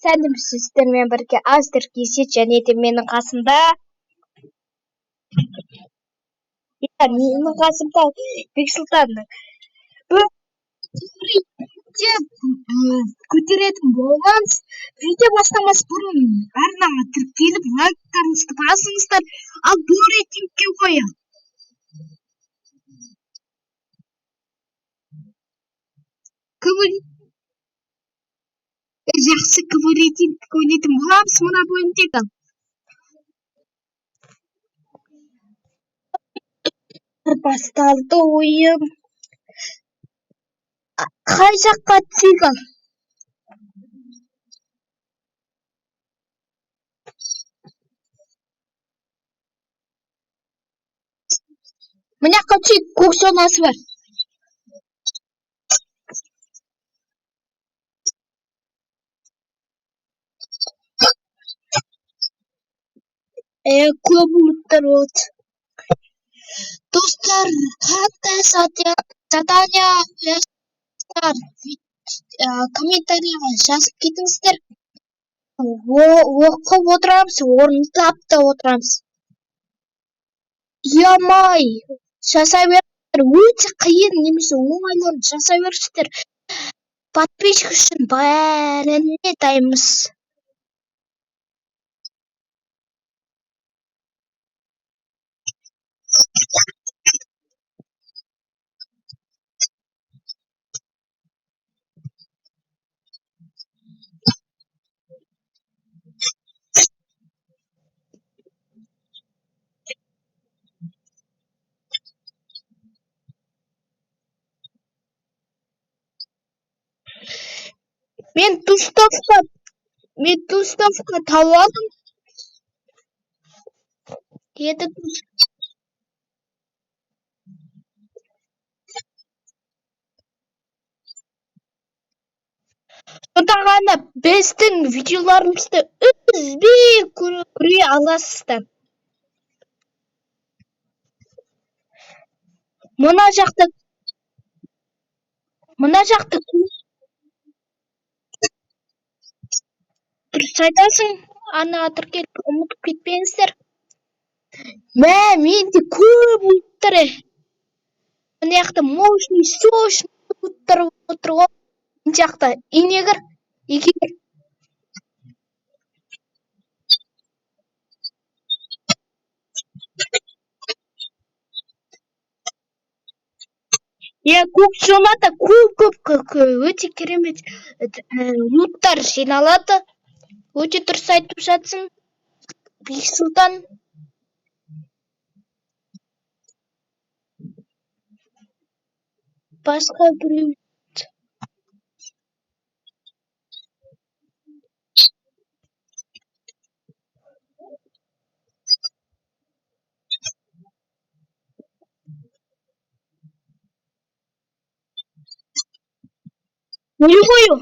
сәлем сіздермен бірге Аздер Кесет және де менің қасымда. Менің қасымда Бексұлтанның. Көтеретін боламыз. Видео бастамас бұрын арнаға тіркеліп лайктарыңызды басыңыздар. Ал бұл рейтингке қоям. Жақсы рейтингке ойнайтын боламыз мына бөлімдегі. Басталды ойым. Қай жаққа түсейік? Мына жаққа түсейік, көк зонасы бар. Көп ұлттар болады. Достар, қатты задания қоясыздар. Комментарийға жазып кетіңіздер. Оқып отырамыз, орындап та отырамыз. Ұямай жасай беріңіздер. Өте қиын немесе оңайларын жасай беріңіздер. Подписчик үшін бәріне дайынбыз. Мен Тустовқа тауадым. Деді. Сонда ғана біздің видеоларымызды үзбей көре аласыздар. Мына жақты дұрыс айтасың. Ана тіркеліп ұмытып кетпеңіздер. Менде көп ұлттар. Мына жақта мощный, сочный ұлттар отыр ғой. Мына жақта инегір, егер. Көк зонада көп өте керемет ұлттар жиналады. Өте дұрыс айтып жатсың, Бексұлтан. Басқа біреу. Не қою?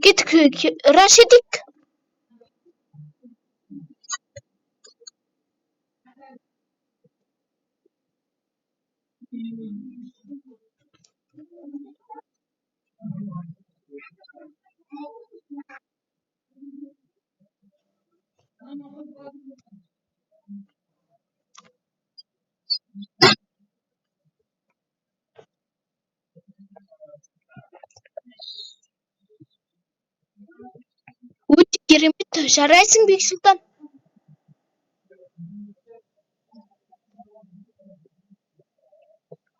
Кеттік, раш едік. Өте керемет, жарайсың, Бексұлтан.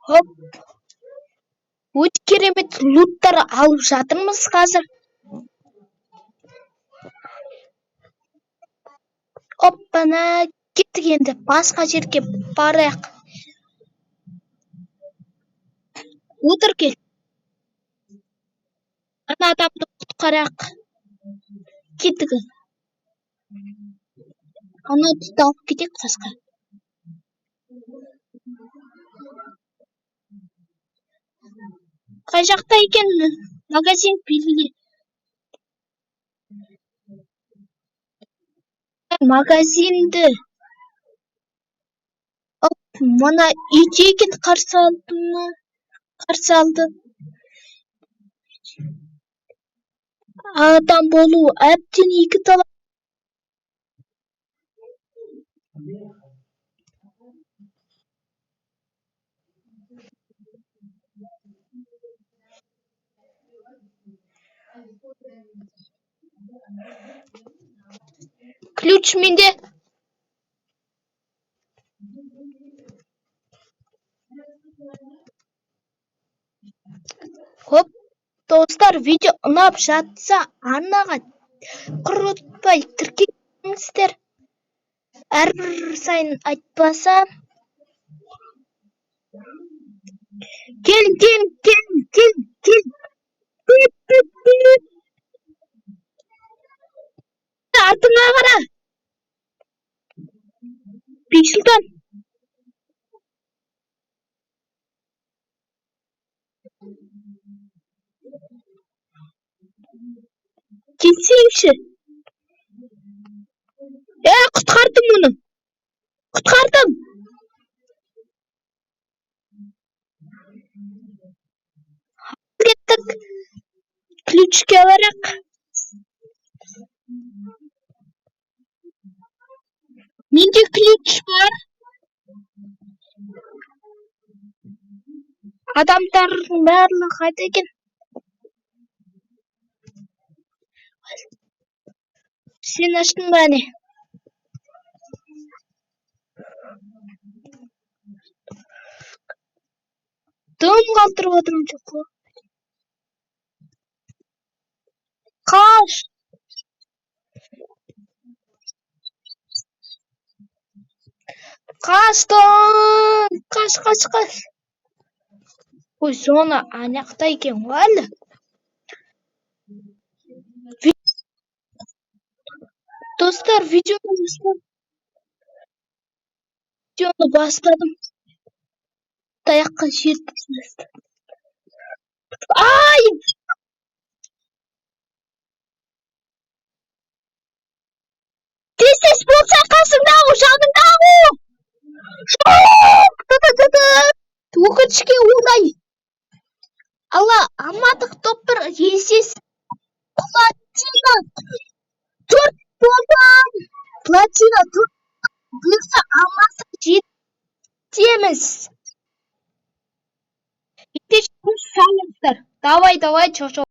Хоп. Өте керемет луттар алып жатырмыз қазір. Оппана, кеттік енді. Басқа жерге барайық. Отыр кел. Ана адамды құтқарайық. Кеттік. Ана тұталып кетек қасқа. Қай жақта екен магазин белгіле. Магазинді. Мына үйде екен, қарсы алды ма? Қарсы алды. Адам болу әбден екі талап. Ключ менде. Хоп, достар, видео ұнап жатса арнаға құрытпай тіркеліңіздер. Әрбір сайын айтпаса. Кел. Артыңа қара. Бексұлтан. Кетсейші. Құтқардым оны. Құтқардым. Кеттік. Ключке барақ. Менде ключ бар. Адамдардың барлығы қайда екен? Сен аштың ба не? Дым қалтырып отырмын жоқ қой. Қаш. Қаштым. Қаш. Ой, соны анақта екен ғой әлі. Достар, видеоны бастадым. Таяққа жер тастады. Ай! Тез болса қасыңдағы, жаныңдағы. Өкінішке орай. Алла, алмадық топ-1 есес. Платина 4 болдым. Платина 4 бұйырса алмаса жетеміз. Ете салыңыздар. Давай, чош.